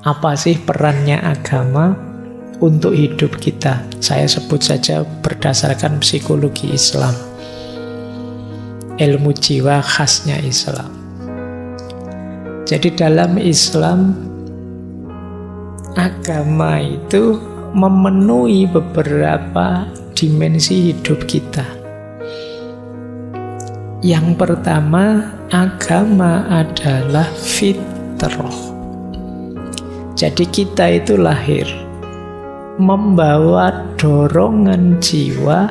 Apa sih perannya agama untuk hidup kita? Saya sebut saja berdasarkan psikologi Islam, ilmu jiwa khasnya Islam. Jadi dalam Islam, agama itu memenuhi beberapa dimensi hidup kita. Yang pertama, agama adalah fitrah. Jadi kita itu lahir membawa dorongan jiwa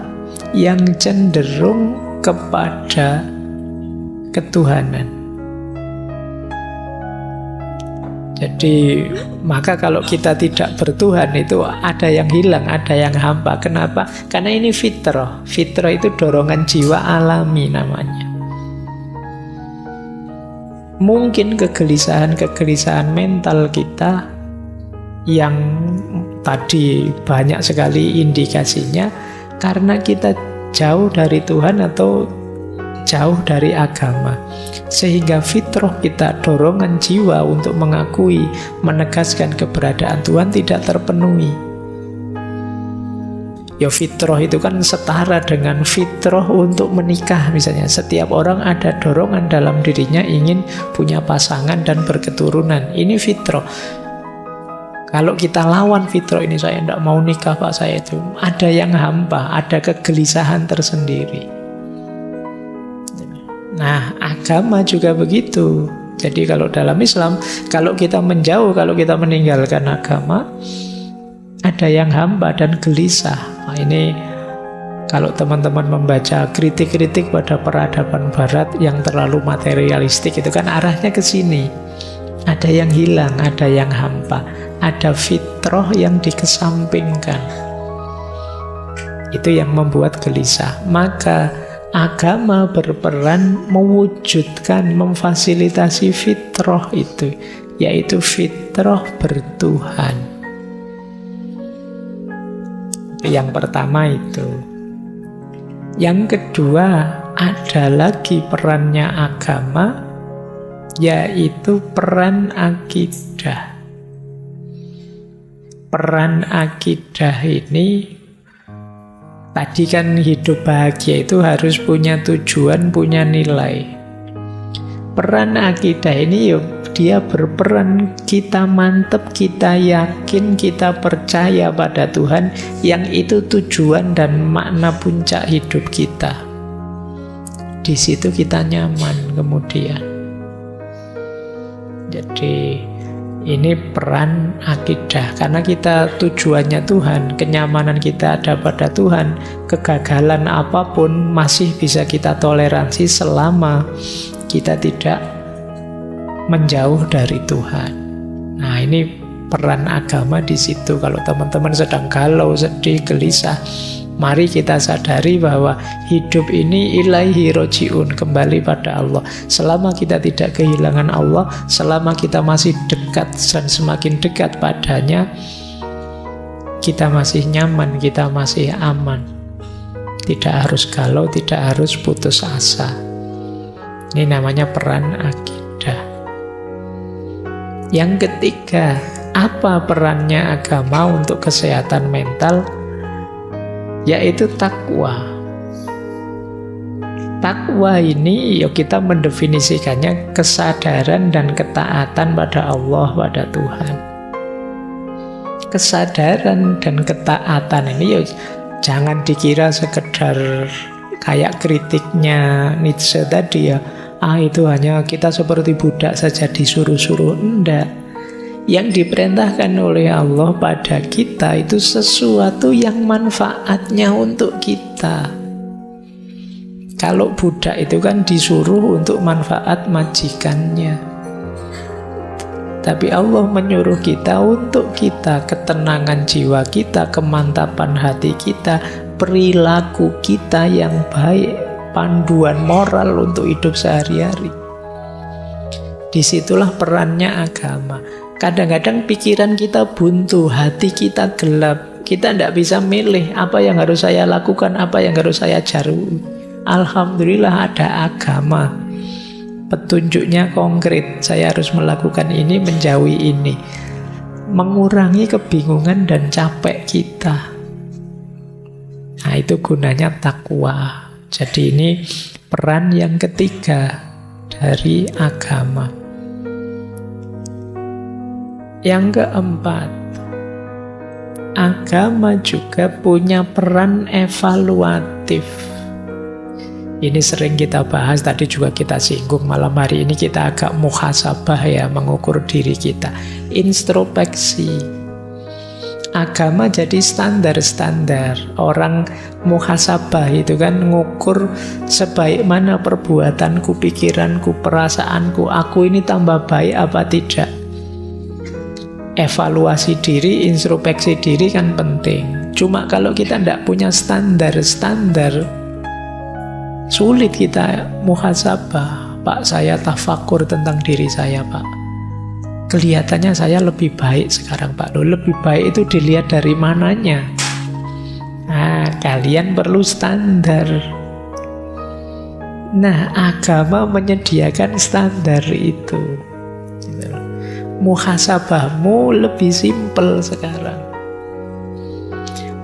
yang cenderung kepada ketuhanan. Jadi maka kalau kita tidak bertuhan itu ada yang hilang, ada yang hampa. Kenapa? Karena ini fitrah. Fitrah itu dorongan jiwa alami namanya. Mungkin kegelisahan mental kita yang tadi banyak sekali indikasinya karena kita jauh dari Tuhan atau jauh dari agama, sehingga fitrah kita, dorongan jiwa untuk mengakui, menegaskan keberadaan Tuhan tidak terpenuhi. Ya fitrah itu kan setara dengan fitrah untuk menikah misalnya. Setiap orang ada dorongan dalam dirinya ingin punya pasangan dan berketurunan. Ini fitrah. Kalau kita lawan fitrah ini, saya tidak mau nikah Pak, saya itu ada yang hampa, ada kegelisahan tersendiri. Nah, agama juga begitu. Jadi kalau dalam Islam, kalau kita menjauh, kalau kita meninggalkan agama, ada yang hampa dan gelisah. Nah, ini kalau teman-teman membaca kritik-kritik pada peradaban barat yang terlalu materialistik, itu kan arahnya ke sini. Ada yang hilang, ada yang hampa, ada fitrah yang dikesampingkan. Itu yang membuat gelisah. Maka agama berperan mewujudkan, memfasilitasi fitrah itu, yaitu fitrah bertuhan. Yang pertama itu. Yang kedua, ada lagi perannya agama, yaitu peran akidah. Peran akidah ini, tadi kan hidup bahagia itu harus punya tujuan, punya nilai. Peran akidah ini yuk, dia berperan kita mantep, kita yakin, kita percaya pada Tuhan yang itu tujuan dan makna puncak hidup kita. Di situ kita nyaman kemudian. Jadi ini peran akidah, karena kita tujuannya Tuhan, kenyamanan kita ada pada Tuhan, kegagalan apapun masih bisa kita toleransi selama kita tidak menjauh dari Tuhan. Nah, ini peran agama di situ. Kalau teman-teman sedang galau, sedih, gelisah, mari kita sadari bahwa hidup ini ilaihi roji'un, kembali pada Allah. Selama kita tidak kehilangan Allah, selama kita masih dekat dan semakin dekat padanya, kita masih nyaman, kita masih aman. Tidak harus galau, tidak harus putus asa. Ini namanya peran akidah. Yang ketiga, apa perannya agama untuk kesehatan mental? Yaitu takwa. Takwa ini ya kita mendefinisikannya kesadaran dan ketaatan pada Allah, pada Tuhan. Kesadaran dan ketaatan ini ya jangan dikira sekedar kayak kritiknya Nietzsche tadi ya, itu hanya kita seperti budak saja disuruh-suruh. Enggak. Yang diperintahkan oleh Allah pada kita itu sesuatu yang manfaatnya untuk kita. Kalau budak itu kan disuruh untuk manfaat majikannya. Tapi Allah menyuruh kita untuk kita, ketenangan jiwa kita, kemantapan hati kita, perilaku kita yang baik, panduan moral untuk hidup sehari-hari. Disitulah perannya agama. Kadang-kadang pikiran kita buntu, hati kita gelap. Kita tidak bisa milih apa yang harus saya lakukan, apa yang harus saya jauhi. Alhamdulillah ada agama. Petunjuknya konkret, saya harus melakukan ini, menjauhi ini. mengurangi kebingungan dan capek kita. Nah, itu gunanya takwa. Jadi ini peran yang ketiga dari agama. Yang keempat, agama juga punya peran evaluatif. Ini sering kita bahas, tadi juga kita singgung. Malam hari ini kita agak muhasabah ya, mengukur diri kita. Introspeksi. Agama jadi standar-standar. Orang muhasabah itu kan ngukur sebaik mana perbuatanku, pikiranku, perasaanku. Aku ini tambah baik apa tidak. Evaluasi diri, introspeksi diri kan penting. Cuma kalau kita tidak punya standar-standar, sulit kita muhasabah. Pak, saya tafakur tentang diri saya, Pak. Kelihatannya saya lebih baik sekarang, Pak. Loh, lebih baik itu dilihat dari mananya. Nah, kalian perlu standar. Nah, agama menyediakan standar itu. Muhasabahmu lebih simpel sekarang.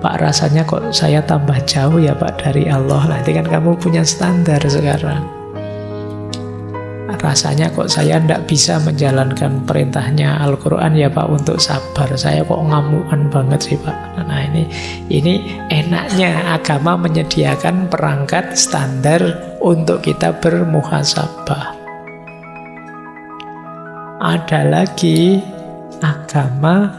Pak, rasanya kok saya tambah jauh ya Pak dari Allah. Nanti kan kamu punya standar sekarang. Rasanya kok saya tidak bisa menjalankan perintahnya Al-Quran ya Pak untuk sabar. Saya kok ngamukan banget sih Pak. Nah ini enaknya agama menyediakan perangkat standar untuk kita bermuhasabah. Ada lagi, agama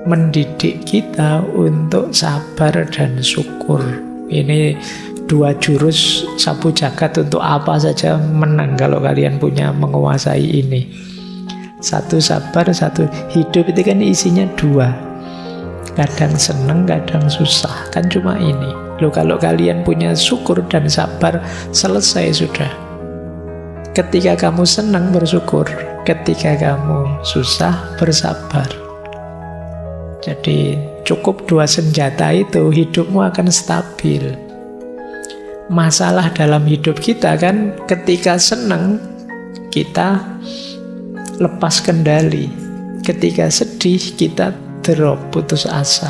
mendidik kita untuk sabar dan syukur. Ini dua jurus sapu jagat, untuk apa saja menang kalau kalian punya menguasai ini. Satu sabar, satu hidup. Itu kan isinya dua. Kadang senang, kadang susah. Kan cuma ini. Loh, kalau kalian punya syukur dan sabar, selesai sudah. Ketika kamu senang, bersyukur. Ketika kamu susah, bersabar. Jadi cukup dua senjata itu, hidupmu akan stabil. Masalah dalam hidup kita kan ketika senang, kita lepas kendali. Ketika sedih, kita drop, putus asa.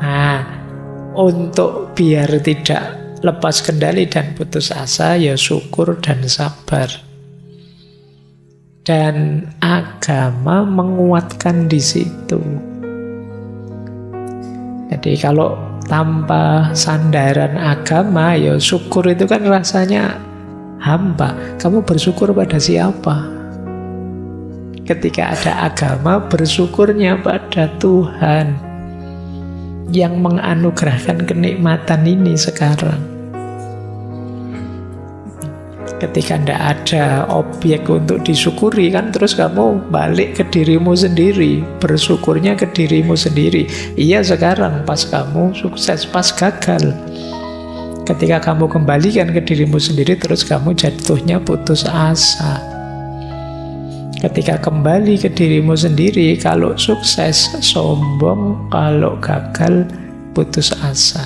Nah, untuk biar tidak lepas kendali dan putus asa, ya syukur dan sabar. Dan agama menguatkan di situ. Jadi kalau tanpa sandaran agama, ya syukur itu kan rasanya hampa. Kamu bersyukur pada siapa? Ketika ada agama, bersyukurnya pada Tuhan yang menganugerahkan kenikmatan ini sekarang. Ketika tidak ada objek untuk disyukuri kan, terus kamu balik ke dirimu sendiri, bersyukurnya ke dirimu sendiri. Iya, sekarang pas kamu sukses, pas gagal, ketika kamu kembalikan ke dirimu sendiri, terus kamu jatuhnya putus asa. Ketika kembali ke dirimu sendiri, kalau sukses sombong, kalau gagal putus asa.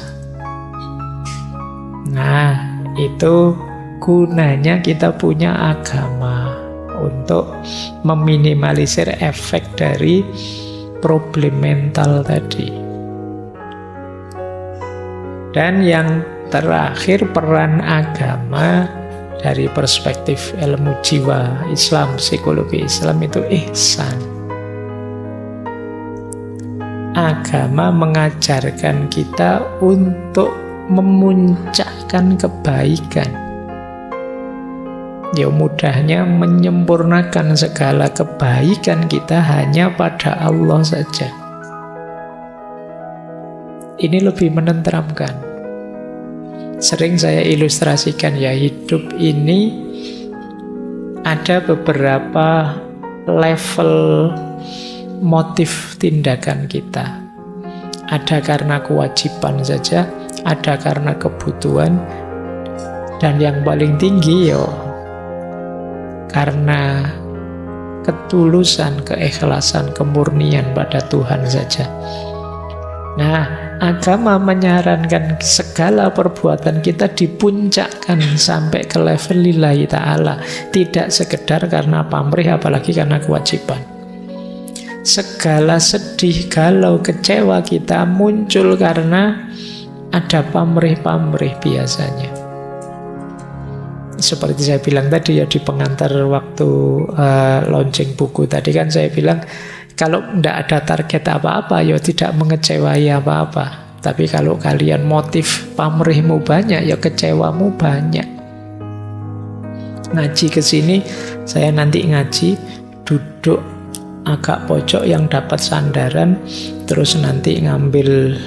Nah, itu gunanya kita punya agama untuk meminimalisir efek dari problem mental tadi. Dan yang terakhir, peran agama dari perspektif ilmu jiwa Islam, psikologi Islam, itu ihsan. Agama mengajarkan kita untuk memuncakkan kebaikan. Ya, mudahnya menyempurnakan segala kebaikan kita hanya pada Allah saja. Ini lebih menenteramkan. Sering saya ilustrasikan ya, hidup ini ada beberapa level motif tindakan kita. Ada karena kewajiban saja, ada karena kebutuhan, dan yang paling tinggi ya karena ketulusan, keikhlasan, kemurnian pada Tuhan saja. Nah, agama menyarankan segala perbuatan kita dipuncakkan sampai ke level lillahi ta'ala. Tidak sekedar karena pamrih, apalagi karena kewajiban. Segala sedih, galau, kecewa kita muncul karena ada pamrih-pamrih biasanya. Seperti saya bilang tadi ya di pengantar waktu launching buku tadi kan saya bilang, kalau tidak ada target apa-apa ya tidak mengecewai apa-apa. Tapi kalau kalian motif pamrihmu banyak ya kecewamu banyak. Ngaji ke sini, saya nanti ngaji duduk agak pojok yang dapat sandaran, terus nanti ngambil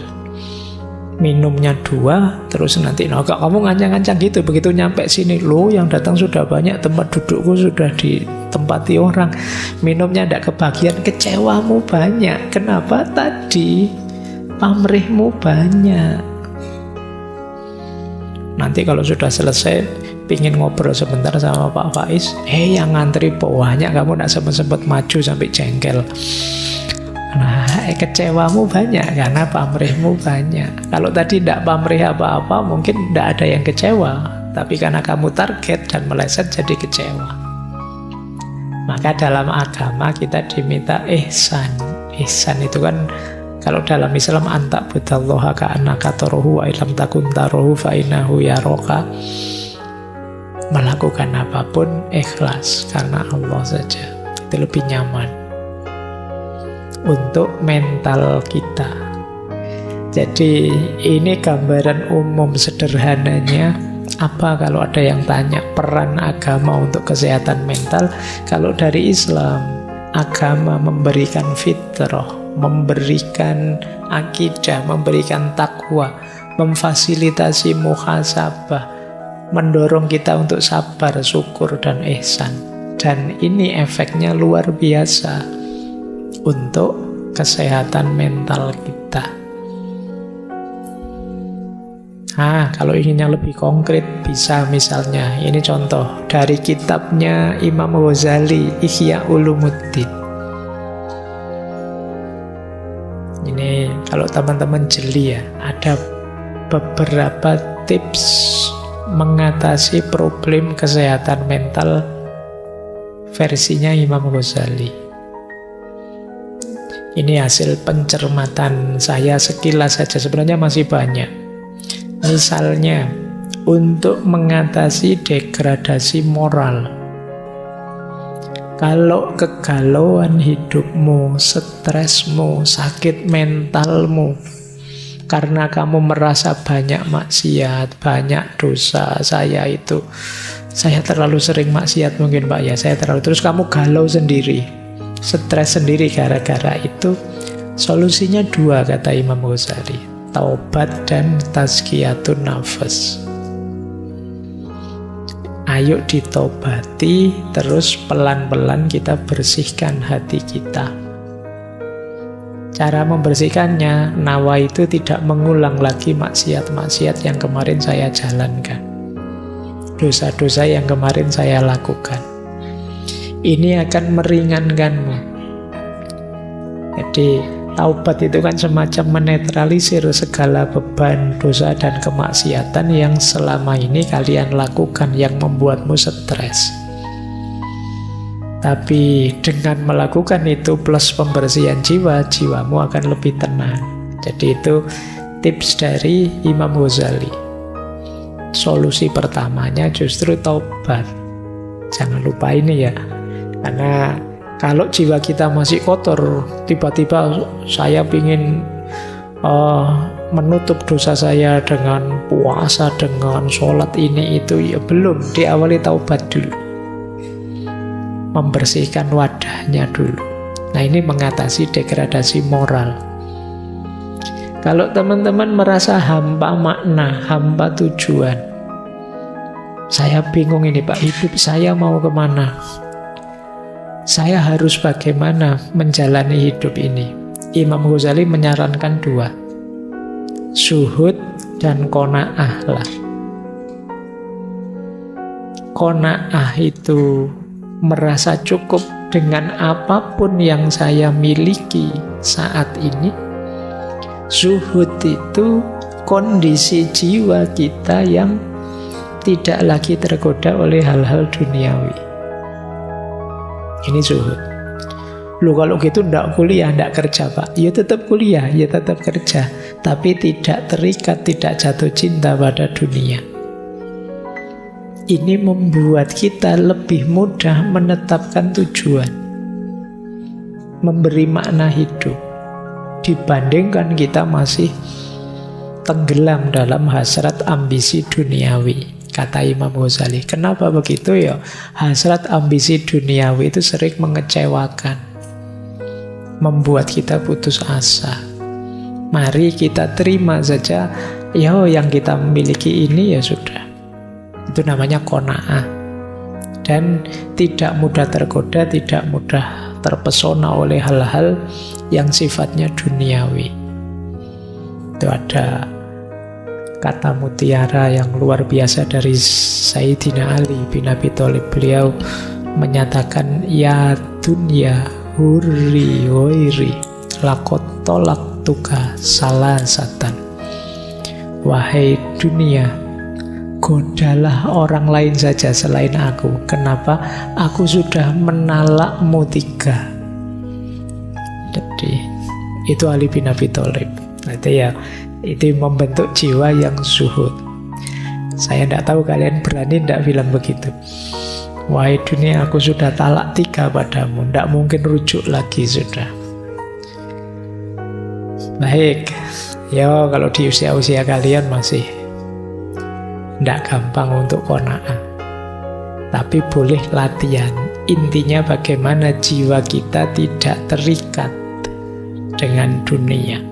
minumnya 2, terus nanti kamu ngancang-ngancang gitu. Begitu nyampe sini, loh yang datang sudah banyak, tempat dudukku sudah ditempati orang, minumnya tidak kebagian, kecewamu banyak. Kenapa? Tadi pamrihmu banyak. Nanti kalau sudah selesai pingin ngobrol sebentar sama Pak Faiz, yang ngantri banyak, kamu tidak sempat maju sampai jengkel. Nah, kecewamu banyak karena pamrihmu banyak. Kalau tadi tidak pamrih apa-apa, mungkin tidak ada yang kecewa. Tapi karena kamu target dan meleset jadi kecewa. Maka dalam agama kita diminta ihsan. Ihsan itu kan kalau dalam Islam anta budallaha ka'annaka tarahu wa illam takun tarahu fa innahu yaraka. Melakukan apapun ikhlas karena Allah saja. Itu lebih nyaman untuk mental kita. Jadi ini gambaran umum sederhananya. Apa kalau ada yang tanya peran agama untuk kesehatan mental? Kalau dari Islam, agama memberikan fitrah, memberikan akidah, memberikan takwa, memfasilitasi muhasabah, mendorong kita untuk sabar, syukur, dan ihsan. Dan ini efeknya luar biasa untuk kesehatan mental kita. Kalau inginnya lebih konkret, bisa misalnya, ini contoh dari kitabnya Imam Ghazali, Ihya Ulumuddin. Ini kalau teman-teman jeli ya, ada beberapa tips mengatasi problem kesehatan mental versinya Imam Ghazali. Ini hasil pencermatan saya sekilas saja, sebenarnya masih banyak. Misalnya, untuk mengatasi degradasi moral. Kalau kegalauan hidupmu, stresmu, sakit mentalmu, karena kamu merasa banyak maksiat, banyak dosa, saya terlalu sering maksiat mungkin Pak ya, saya terlalu, terus kamu galau sendiri, stres sendiri gara-gara itu, solusinya 2 kata Imam Ghazali, taubat dan tazkiyatun nafas. Ayo ditobati, terus pelan-pelan kita bersihkan hati kita. Cara membersihkannya, nawa itu tidak mengulang lagi maksiat-maksiat yang kemarin saya jalankan, dosa-dosa yang kemarin saya lakukan. Ini akan meringankanmu. Jadi taubat itu kan semacam menetralisir segala beban dosa dan kemaksiatan yang selama ini kalian lakukan, yang membuatmu stres. Tapi dengan melakukan itu plus pembersihan jiwa, jiwamu akan lebih tenang. Jadi itu tips dari Imam Ghazali. Solusi pertamanya justru taubat. Jangan lupa ini ya. Karena kalau jiwa kita masih kotor, tiba-tiba saya ingin menutup dosa saya dengan puasa, dengan sholat ini itu, ya belum, diawali taubat dulu, membersihkan wadahnya dulu. Nah, ini mengatasi degradasi moral. Kalau teman-teman merasa hampa makna, hampa tujuan, saya bingung ini Pak, hidup saya mau kemana? Saya harus bagaimana menjalani hidup ini? Imam Ghazali menyarankan 2, syuhud dan qanaah lah. Qanaah itu merasa cukup dengan apapun yang saya miliki saat ini. Zuhud itu kondisi jiwa kita yang tidak lagi tergoda oleh hal-hal duniawi. Ini zuhud. Loh kalau gitu ndak kuliah, ndak kerja Pak. Ya tetap kuliah, ya tetap kerja. Tapi tidak terikat, tidak jatuh cinta pada dunia. Ini membuat kita lebih mudah menetapkan tujuan, memberi makna hidup, dibandingkan kita masih tenggelam dalam hasrat ambisi duniawi. Kata Imam Ghazali. Kenapa begitu ya? Hasrat ambisi duniawi itu sering mengecewakan, membuat kita putus asa. Mari kita terima saja, ya yang kita miliki ini ya sudah. Itu namanya qanaah. Dan tidak mudah tergoda, tidak mudah terpesona oleh hal-hal yang sifatnya duniawi. Itu ada kata mutiara yang luar biasa dari Sayyidina Ali bin Abi Thalib. Beliau menyatakan, ya dunya hurri wairi lakot tolak tuka salasatan. Wahai dunia, godalah orang lain saja selain aku. Kenapa? Aku sudah menalakmu 3. Jadi itu Ali bin Abi Thalib. Nanti ya, itu membentuk jiwa yang zuhud. Saya tidak tahu kalian berani tidak bilang begitu. Wahai dunia, aku sudah talak 3 padamu, tidak mungkin rujuk lagi sudah. Baik, ya kalau di usia-usia kalian masih tidak gampang untuk qanaah, tapi boleh latihan. Intinya bagaimana jiwa kita tidak terikat dengan dunia.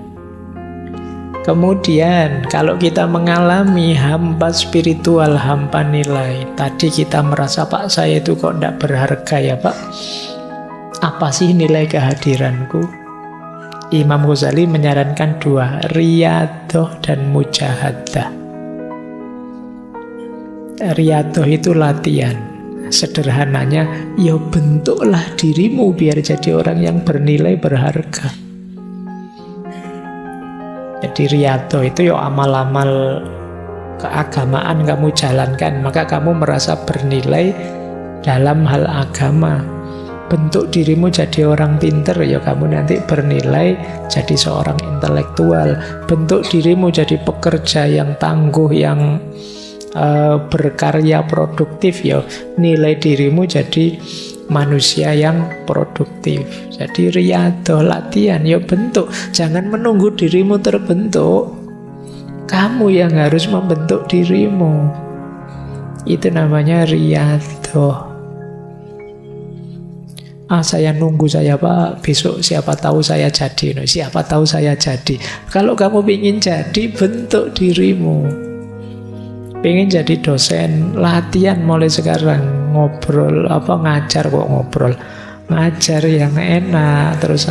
Kemudian kalau kita mengalami hampa spiritual, hampa nilai, tadi kita merasa, Pak saya itu kok tidak berharga ya Pak, apa sih nilai kehadiranku? Imam Ghazali menyarankan 2, riyadoh dan mujahadah. Riyadoh itu latihan. Sederhananya, ya bentuklah dirimu biar jadi orang yang bernilai, berharga. Jadi riyadhah itu ya amal-amal keagamaan kamu jalankan, maka kamu merasa bernilai dalam hal agama. Bentuk dirimu jadi orang pinter, ya kamu nanti bernilai jadi seorang intelektual. Bentuk dirimu jadi pekerja yang tangguh, yang berkarya produktif, ya nilai dirimu jadi manusia yang produktif. Jadi riyadhah, latihan, ya bentuk. Jangan menunggu dirimu terbentuk. Kamu yang harus membentuk dirimu. Itu namanya riyadhah. Saya nunggu saya Pak, besok siapa tahu saya jadi. No, siapa tahu saya jadi. Kalau kamu ingin jadi, bentuk dirimu. Pengen jadi dosen, latihan mulai sekarang. Ngobrol, ngajar kok ngobrol. Ngajar yang enak, terus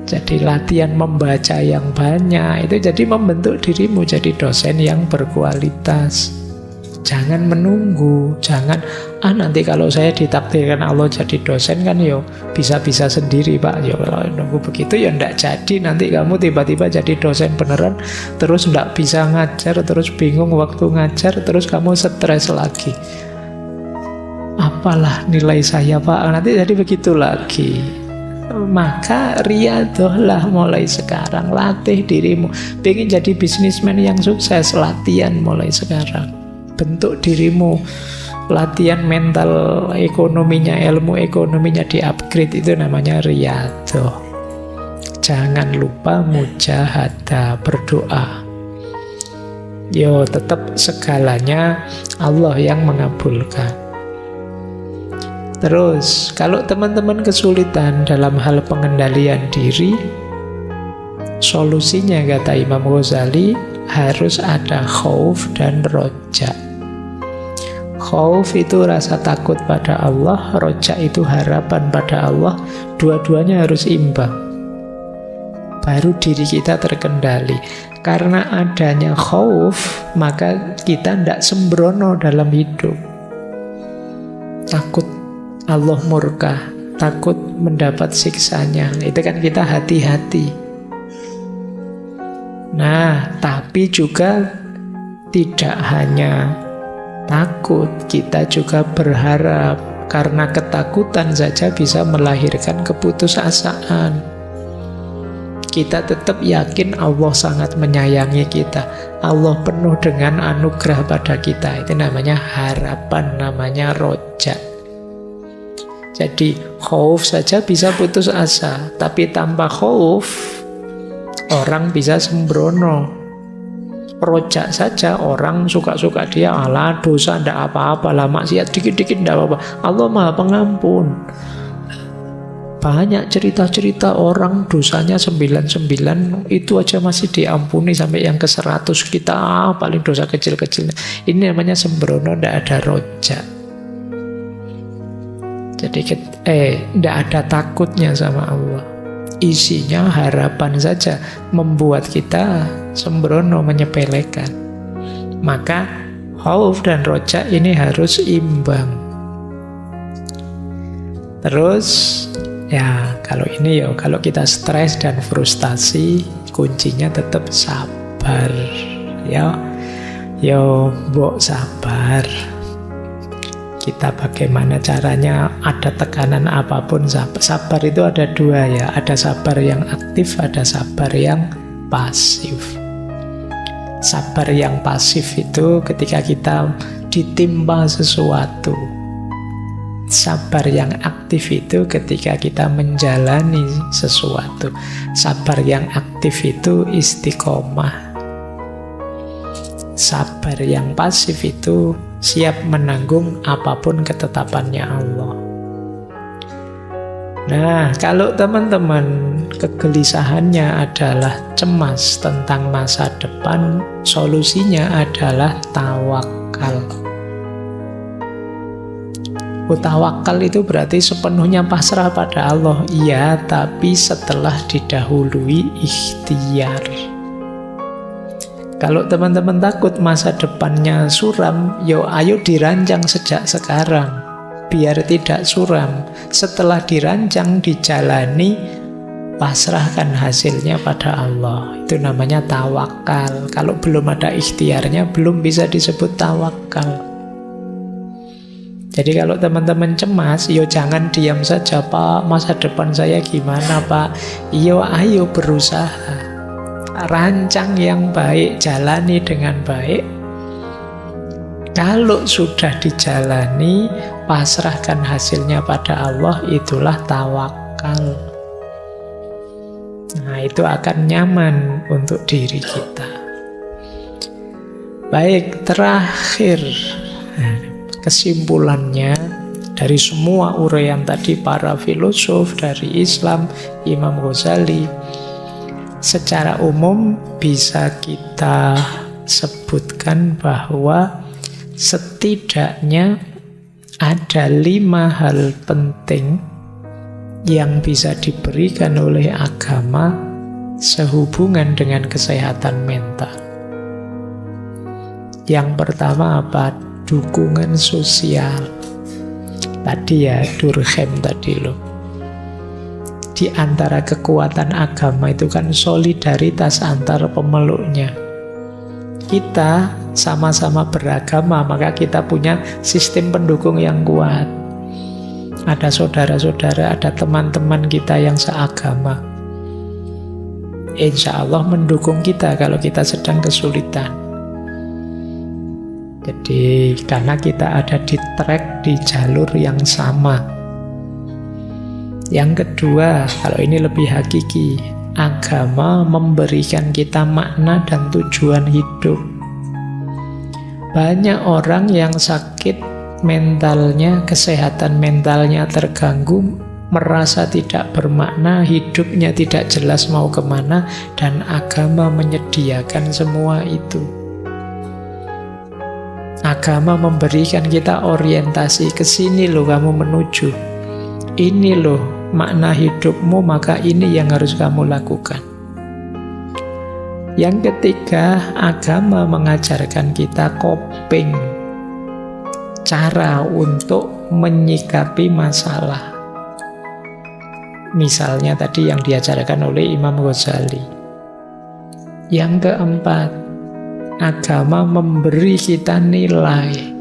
jadi latihan membaca yang banyak. Itu jadi membentuk dirimu jadi dosen yang berkualitas. Jangan menunggu, jangan nanti kalau saya ditakdirkan Allah jadi dosen kan yo bisa-bisa sendiri Pak. Yo kalau nunggu begitu ya ndak jadi, nanti kamu tiba-tiba jadi dosen beneran terus ndak bisa ngajar, terus bingung waktu ngajar, terus kamu stres lagi. Apalah nilai saya Pak, nanti jadi begitu lagi. Maka riyadhahlah mulai sekarang, latih dirimu. Pengen jadi bisnismen yang sukses, latihan mulai sekarang. Bentuk dirimu, latihan mental ekonominya, ilmu ekonominya di-upgrade, itu namanya riyadhah. Jangan lupa mujahadah, berdoa. Yo, tetap segalanya Allah yang mengabulkan. Terus, kalau teman-teman kesulitan dalam hal pengendalian diri, solusinya kata Imam Ghazali harus ada khauf dan roja. Khauf itu rasa takut pada Allah, roja itu harapan pada Allah. Dua-duanya harus imbang. Baru diri kita terkendali. Karena adanya khauf, maka kita tidak sembrono dalam hidup. Takut Allah murka, takut mendapat siksanya. Itu kan kita hati-hati. Nah, tapi juga tidak hanya takut, kita juga berharap. karena ketakutan saja bisa melahirkan keputusasaan. Kita tetap yakin Allah sangat menyayangi kita. Allah penuh dengan anugerah pada kita. Itu namanya harapan, namanya roja. Jadi khauf saja bisa putus asa, tapi tanpa khauf orang bisa sembrono. Rojak saja orang suka-suka dia, ala dosa ndak apa-apa lah, maksiat dikit-dikit ndak apa-apa. Allah Maha Pengampun. Banyak cerita-cerita orang dosanya 99 itu aja masih diampuni, sampai yang ke 100 kita paling dosa kecil-kecil. Ini namanya sembrono, ndak ada rojak. Jadi ndak ada takutnya sama Allah. Isinya harapan saja, membuat kita sembrono, menyepelekan. Maka khauf dan roja ini harus imbang. Terus ya kalau ini kalau kita stres dan frustasi, kuncinya tetap sabar. Mbok sabar. Kita bagaimana caranya, ada tekanan apapun sabar. Sabar itu ada dua ya, ada sabar yang aktif, ada sabar yang pasif. Sabar yang pasif itu ketika kita ditimpa sesuatu. Sabar yang aktif itu ketika kita menjalani sesuatu. Sabar yang aktif itu istiqomah. Sabar yang pasif itu siap menanggung apapun ketetapannya Allah. Nah, kalau teman-teman kegelisahannya adalah cemas tentang masa depan, solusinya adalah tawakal. Tawakal itu berarti sepenuhnya pasrah pada Allah. Iya, tapi setelah didahului ikhtiar. Kalau teman-teman takut masa depannya suram, ayo dirancang sejak sekarang, biar tidak suram. Setelah dirancang, dijalani, pasrahkan hasilnya pada Allah. Itu namanya tawakal. Kalau belum ada ikhtiarnya, belum bisa disebut tawakal. Jadi kalau teman-teman cemas, jangan diam saja, Pak, masa depan saya gimana, Pak? Ayo berusaha. Rancang yang baik, jalani dengan baik. Kalau sudah dijalani, pasrahkan hasilnya pada Allah, itulah tawakal. Nah, itu akan nyaman untuk diri kita. Baik, terakhir kesimpulannya dari semua uraian tadi para filosof dari Islam, Imam Ghazali, secara umum bisa kita sebutkan bahwa setidaknya ada 5 hal penting yang bisa diberikan oleh agama sehubungan dengan kesehatan mental. Yang pertama apa? Dukungan sosial. Tadi ya, Durkheim tadi loh. Di antara kekuatan agama itu kan solidaritas antar pemeluknya. Kita sama-sama beragama, maka kita punya sistem pendukung yang kuat. Ada saudara-saudara, ada teman-teman kita yang seagama. Insya Allah mendukung kita kalau kita sedang kesulitan. Jadi karena kita ada di track, di jalur yang sama. Yang kedua, kalau ini lebih hakiki, agama memberikan kita makna dan tujuan hidup. Banyak orang yang sakit mentalnya, kesehatan mentalnya terganggu, merasa tidak bermakna, hidupnya tidak jelas mau kemana, dan agama menyediakan semua itu. Agama memberikan kita orientasi, ke sini loh kamu menuju. Ini loh makna hidupmu, maka ini yang harus kamu lakukan. Yang ketiga, agama mengajarkan kita coping, cara untuk menyikapi masalah. Misalnya tadi yang diajarkan oleh Imam Ghazali. Yang keempat, agama memberi kita nilai.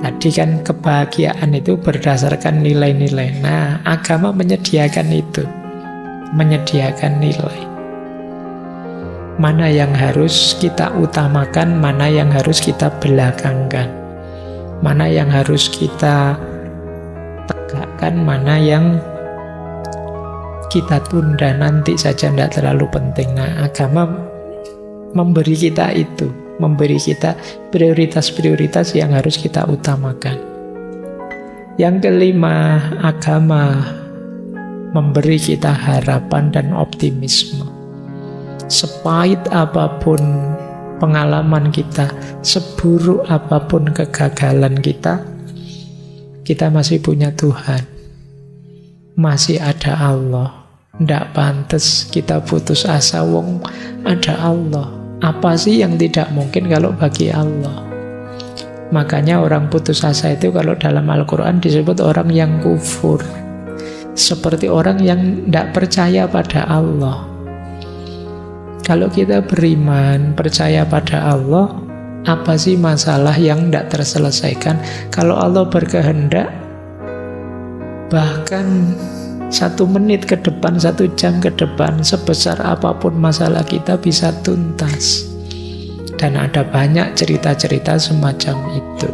Tadi kan kebahagiaan itu berdasarkan nilai-nilai. Nah, agama menyediakan itu. Menyediakan nilai. Mana yang harus kita utamakan, mana yang harus kita belakangkan. Mana yang harus kita tegakkan, mana yang kita tunda nanti saja, tidak terlalu penting. Nah, agama memberi kita itu, memberi kita prioritas-prioritas yang harus kita utamakan. Yang kelima, agama memberi kita harapan dan optimisme. Sepahit apapun pengalaman kita, seburuk apapun kegagalan kita masih punya Tuhan. Masih ada Allah. Ndak pantas kita putus asa, wong ada Allah. Apa sih yang tidak mungkin kalau bagi Allah? Makanya orang putus asa itu kalau dalam Al-Quran disebut orang yang kufur. Seperti orang yang ndak percaya pada Allah. Kalau kita beriman, percaya pada Allah, apa sih masalah yang ndak terselesaikan? Kalau Allah berkehendak, bahkan 1 menit ke depan, 1 jam ke depan, sebesar apapun masalah kita bisa tuntas. Dan ada banyak cerita-cerita semacam itu.